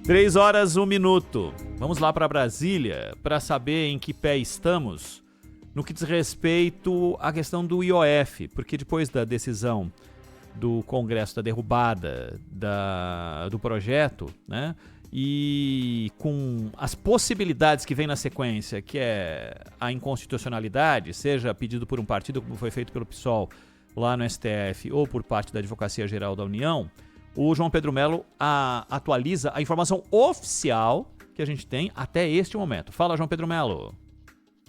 3 horas, 1 minuto. Vamos lá para Brasília para saber em que pé estamos no que diz respeito à questão do IOF, porque depois da decisão do Congresso da derrubada do projeto, né, e com as possibilidades que vem na sequência, que é a inconstitucionalidade, seja pedido por um partido, como foi feito pelo PSOL lá no STF, ou por parte da Advocacia Geral da União, o João Pedro Melo atualiza a informação oficial que a gente tem até este momento. Fala, João Pedro Melo.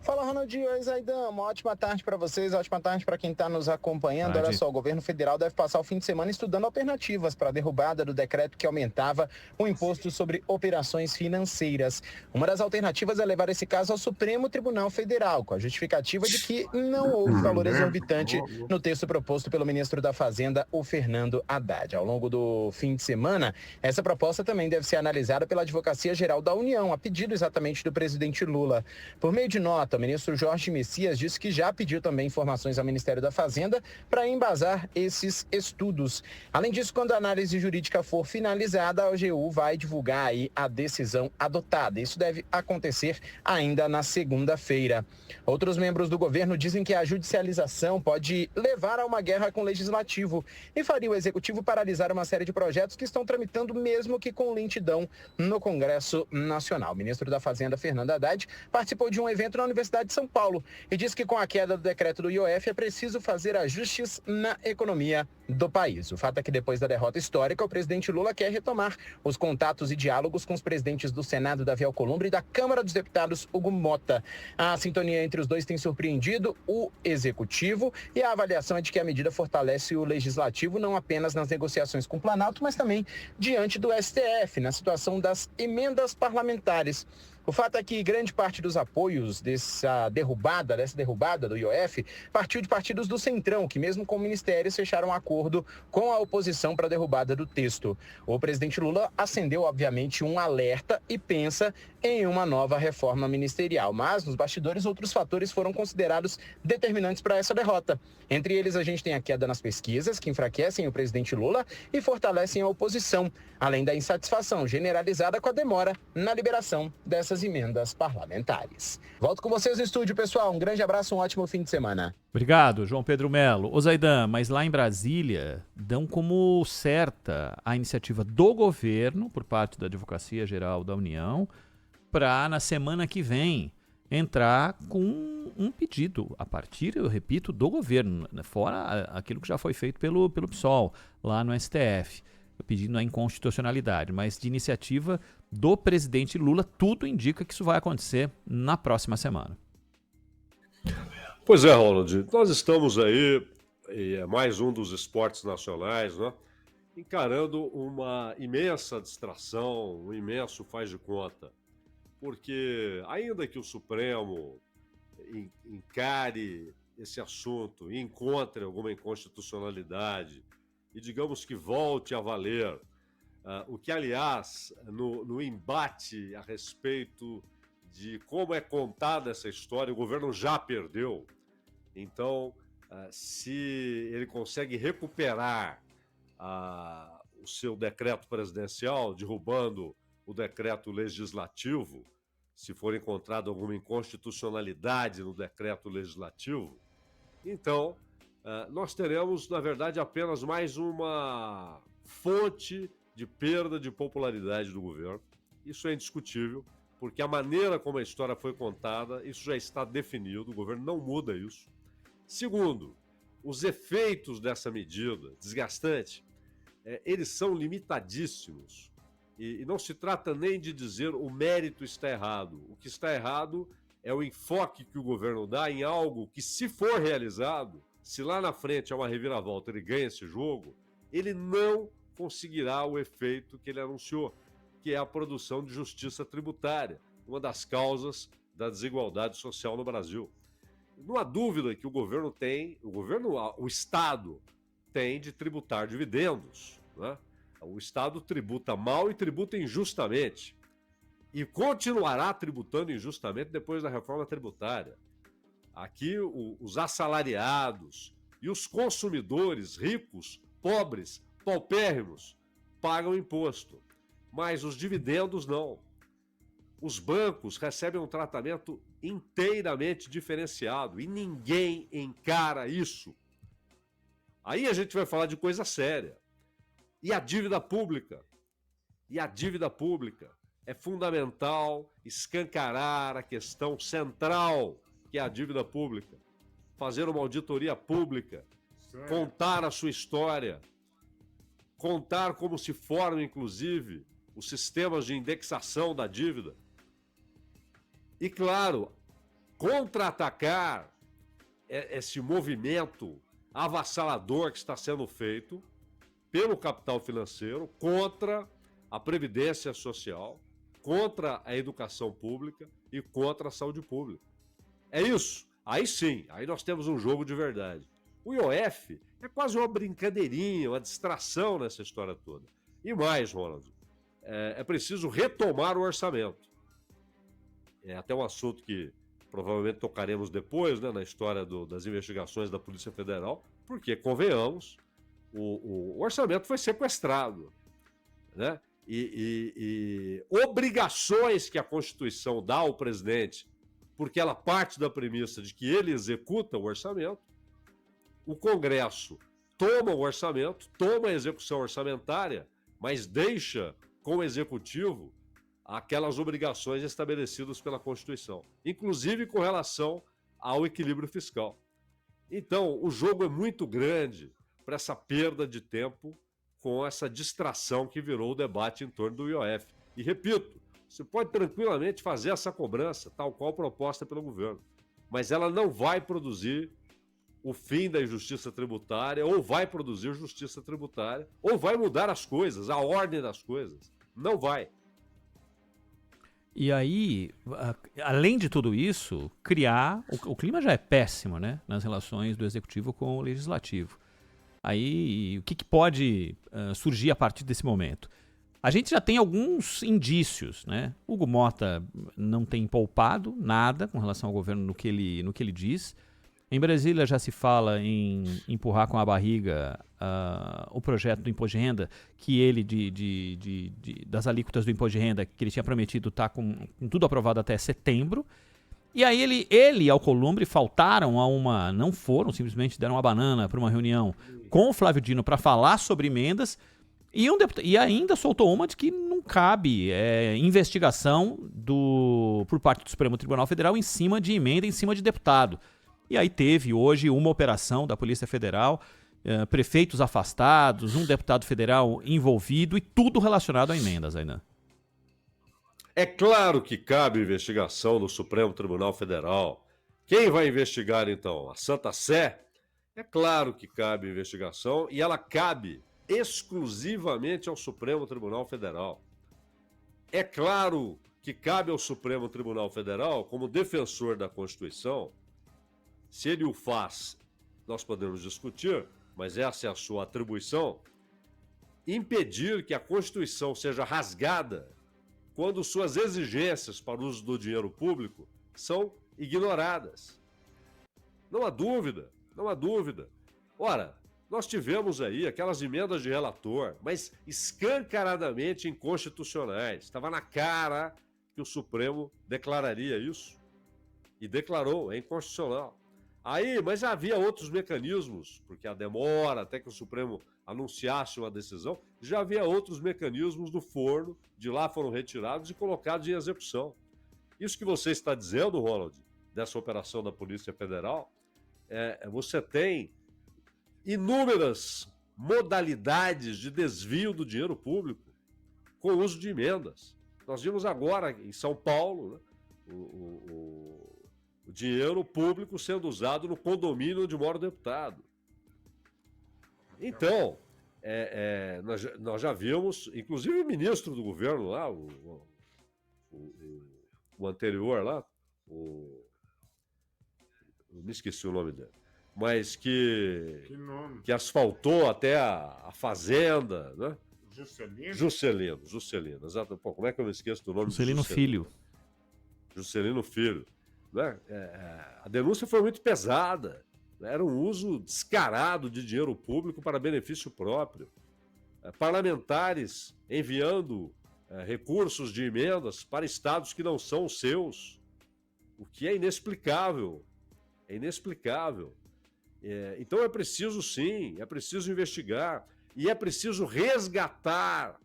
Fala, Ronaldinho. Oi, Zaidan. Uma ótima tarde para vocês, ótima tarde para quem está nos acompanhando. Olha só, o governo federal deve passar o fim de semana estudando alternativas para a derrubada do decreto que aumentava o imposto sobre operações financeiras. Uma das alternativas é levar esse caso ao Supremo Tribunal Federal, com a justificativa de que não houve valor exorbitante no texto proposto pelo ministro da Fazenda, o Fernando Haddad. Ao longo do fim de semana, essa proposta também deve ser analisada pela Advocacia Geral da União, a pedido exatamente do presidente Lula. Por meio de nota, o ministro Jorge Messias disse que já pediu também informações ao Ministério da Fazenda para embasar esses estudos. Além disso, quando a análise jurídica for finalizada, a AGU vai divulgar aí a decisão adotada. Isso deve acontecer ainda na segunda-feira. Outros membros do governo dizem que a judicialização pode levar a uma guerra com o legislativo e faria o executivo paralisar uma série de projetos que estão tramitando mesmo que com lentidão no Congresso Nacional. O ministro da Fazenda, Fernando Haddad, participou de um evento na Universidade de São Paulo e diz que com a queda do decreto do IOF é preciso fazer ajustes na economia do país. O fato é que depois da derrota histórica, o presidente Lula quer retomar os contatos e diálogos com os presidentes do Senado, Davi Alcolumbre, e da Câmara dos Deputados, Hugo Mota. A sintonia entre os dois tem surpreendido o executivo e a avaliação é de que a medida fortalece o legislativo não apenas nas negociações com o Planalto, mas também diante do STF, na situação das emendas parlamentares. O fato é que grande parte dos apoios dessa derrubada do IOF partiu de partidos do Centrão, que mesmo com ministérios fecharam um acordo com a oposição para a derrubada do texto. O presidente Lula acendeu, obviamente, um alerta e pensa em uma nova reforma ministerial. Mas, nos bastidores, outros fatores foram considerados determinantes para essa derrota. Entre eles, a gente tem a queda nas pesquisas, que enfraquecem o presidente Lula e fortalecem a oposição, além da insatisfação generalizada com a demora na liberação dessas emendas parlamentares. Volto com vocês no estúdio, pessoal. Um grande abraço, um ótimo fim de semana. Obrigado, João Pedro Melo. Ô Zaidan, mas lá em Brasília dão como certa a iniciativa do governo, por parte da Advocacia Geral da União, para na semana que vem entrar com um pedido, a partir, eu repito, do governo, fora aquilo que já foi feito pelo PSOL lá no STF, pedindo a inconstitucionalidade, mas de iniciativa do presidente Lula, tudo indica que isso vai acontecer na próxima semana. Pois é, Ronald, nós estamos aí, é mais um dos esportes nacionais, né, encarando uma imensa distração, um imenso faz de conta, porque ainda que o Supremo encare esse assunto e encontre alguma inconstitucionalidade e digamos que volte a valer, o que, aliás, no embate a respeito de como é contada essa história, o governo já perdeu. Então, se ele consegue recuperar o seu decreto presidencial, derrubando o decreto legislativo, se for encontrada alguma inconstitucionalidade no decreto legislativo, então nós teremos, na verdade, apenas mais uma fonte de perda de popularidade do governo. Isso é indiscutível, porque a maneira como a história foi contada, isso já está definido, o governo não muda isso. Segundo, os efeitos dessa medida desgastante, eles são limitadíssimos. E não se trata nem de dizer o mérito está errado. O que está errado é o enfoque que o governo dá em algo que, se for realizado, se lá na frente há uma reviravolta, ele ganha esse jogo, ele não conseguirá o efeito que ele anunciou, que é a produção de justiça tributária, uma das causas da desigualdade social no Brasil. Não há dúvida que o Estado tem de tributar dividendos, né? O Estado tributa mal e tributa injustamente. E continuará tributando injustamente depois da reforma tributária. Aqui, os assalariados e os consumidores ricos, pobres, paupérrimos, pagam imposto. mas os dividendos não. Os bancos recebem um tratamento inteiramente diferenciado e ninguém encara isso. Aí a gente vai falar de coisa séria. E a dívida pública? É fundamental escancarar a questão central, que é a dívida pública. Fazer uma auditoria pública, contar a sua história, contar como se formam, inclusive, os sistemas de indexação da dívida. E, claro, contra-atacar esse movimento avassalador que está sendo feito pelo capital financeiro contra a previdência social, contra a educação pública e contra a saúde pública. É isso. Aí sim, aí nós temos um jogo de verdade. O IOF é quase uma brincadeirinha, uma distração nessa história toda. E mais, Ronald, é preciso retomar o orçamento. É até um assunto que provavelmente tocaremos depois, né, na história das investigações da Polícia Federal, porque, convenhamos, o orçamento foi sequestrado, né? E obrigações que a Constituição dá ao presidente, porque ela parte da premissa de que ele executa o orçamento, o Congresso toma o orçamento, toma a execução orçamentária, mas deixa com o Executivo aquelas obrigações estabelecidas pela Constituição, inclusive com relação ao equilíbrio fiscal. Então, o jogo é muito grande para essa perda de tempo com essa distração que virou o debate em torno do IOF. E repito, você pode tranquilamente fazer essa cobrança, tal qual proposta pelo governo, mas ela não vai produzir o fim da injustiça tributária, ou vai produzir justiça tributária, ou vai mudar as coisas, a ordem das coisas. Não vai. E aí, além de tudo isso, criar... O clima já é péssimo, né? Nas relações do Executivo com o Legislativo. Aí, o que pode surgir a partir desse momento? A gente já tem alguns indícios, né? Hugo Mota não tem poupado nada com relação ao governo no que ele diz. Em Brasília já se fala em empurrar com a barriga o projeto do imposto de renda, que ele, das alíquotas do imposto de renda, que ele tinha prometido estar com tudo aprovado até setembro. E aí ele e Alcolumbre faltaram não foram, simplesmente deram uma banana para uma reunião com o Flávio Dino para falar sobre emendas, e ainda soltou uma de que não cabe investigação por parte do Supremo Tribunal Federal em cima de emenda, em cima de deputado. E aí teve hoje uma operação da Polícia Federal, prefeitos afastados, um deputado federal envolvido e tudo relacionado a emendas, Ainan. É claro que cabe investigação no Supremo Tribunal Federal. Quem vai investigar, então? A Santa Sé? É claro que cabe investigação e ela cabe exclusivamente ao Supremo Tribunal Federal. É claro que cabe ao Supremo Tribunal Federal, como defensor da Constituição. Se ele o faz, nós podemos discutir, mas essa é a sua atribuição, impedir que a Constituição seja rasgada quando suas exigências para o uso do dinheiro público são ignoradas. Não há dúvida, não há dúvida. Ora, nós tivemos aí aquelas emendas de relator, mas escancaradamente inconstitucionais. Estava na cara que o Supremo declararia isso. E declarou, é inconstitucional. Aí, mas já havia outros mecanismos, porque a demora até que o Supremo anunciasse uma decisão, já havia outros mecanismos do forno, de lá foram retirados e colocados em execução. Isso que você está dizendo, Ronald, dessa operação da Polícia Federal, você tem inúmeras modalidades de desvio do dinheiro público com o uso de emendas. Nós vimos agora em São Paulo, né, o dinheiro público sendo usado no condomínio onde mora o deputado. Então, nós já vimos, inclusive o ministro do governo lá, o anterior lá, eu me esqueci o nome dele, mas que asfaltou até a fazenda, né? Juscelino, exato. Pô, como é que eu me esqueço do nome? Juscelino Filho. Juscelino Filho. Né? A denúncia foi muito pesada. Era um uso descarado de dinheiro público para benefício próprio. Parlamentares enviando recursos de emendas para estados que não são os seus, o que é inexplicável. É inexplicável. Então é preciso sim, é preciso investigar e é preciso resgatar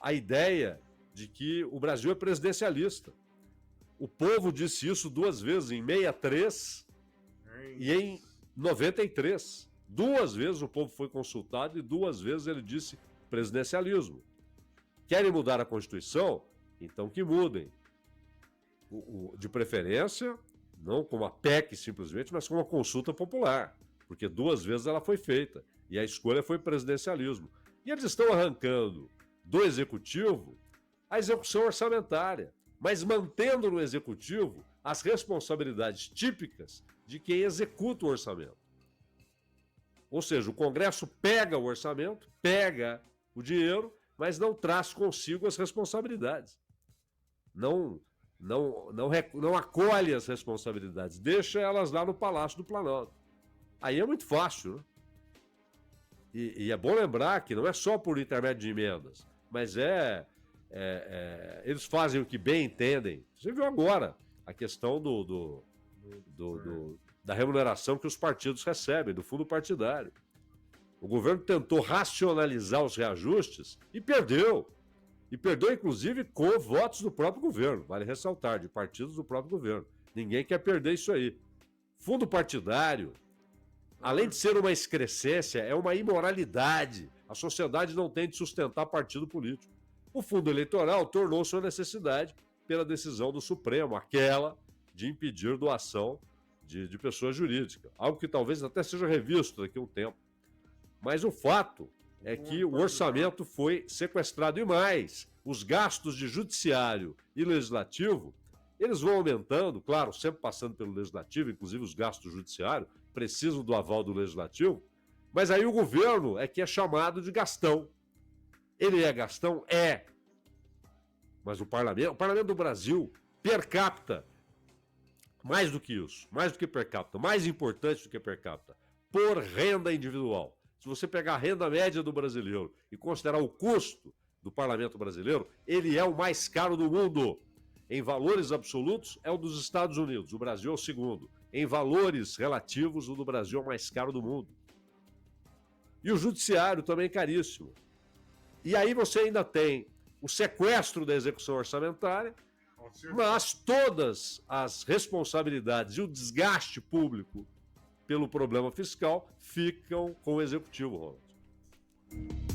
a ideia de que o Brasil é presidencialista. O povo disse isso 2 vezes, em 63 e em 93. 2 vezes o povo foi consultado e 2 vezes ele disse presidencialismo. Querem mudar a Constituição? Então que mudem. De preferência, não com uma PEC simplesmente, mas com uma consulta popular, porque 2 vezes ela foi feita e a escolha foi presidencialismo. E eles estão arrancando do Executivo a execução orçamentária, mas mantendo no Executivo as responsabilidades típicas de quem executa o orçamento. Ou seja, o Congresso pega o orçamento, pega o dinheiro, mas não traz consigo as responsabilidades. Não acolhe as responsabilidades, deixa elas lá no Palácio do Planalto. Aí é muito fácil, né? E é bom lembrar que não é só por intermédio de emendas, mas eles fazem o que bem entendem. Você viu agora a questão da remuneração que os partidos recebem, do fundo partidário. O governo tentou racionalizar os reajustes e perdeu. E perdeu, inclusive, com votos do próprio governo, vale ressaltar, de partidos do próprio governo. Ninguém quer perder isso aí. Fundo partidário, além de ser uma excrescência, é uma imoralidade. A sociedade não tem de sustentar partido político. O fundo eleitoral tornou-se uma necessidade pela decisão do Supremo, aquela de impedir doação de pessoa jurídica. Algo que talvez até seja revisto daqui a um tempo. Mas o fato é que o orçamento foi sequestrado e mais. Os gastos de judiciário e legislativo, eles vão aumentando, claro, sempre passando pelo legislativo, inclusive os gastos do judiciário precisam do aval do legislativo, mas aí o governo é que é chamado de gastão. Ele é gastão? É. Mas o parlamento do Brasil, per capita, mais do que isso, mais do que per capita, mais importante do que per capita, por renda individual. Se você pegar a renda média do brasileiro e considerar o custo do parlamento brasileiro, ele é o mais caro do mundo. Em valores absolutos, é o dos Estados Unidos. O Brasil é o segundo. Em valores relativos, o do Brasil é o mais caro do mundo. E o judiciário também é caríssimo. E aí você ainda tem o sequestro da execução orçamentária, mas todas as responsabilidades e o desgaste público pelo problema fiscal ficam com o Executivo, Ronald.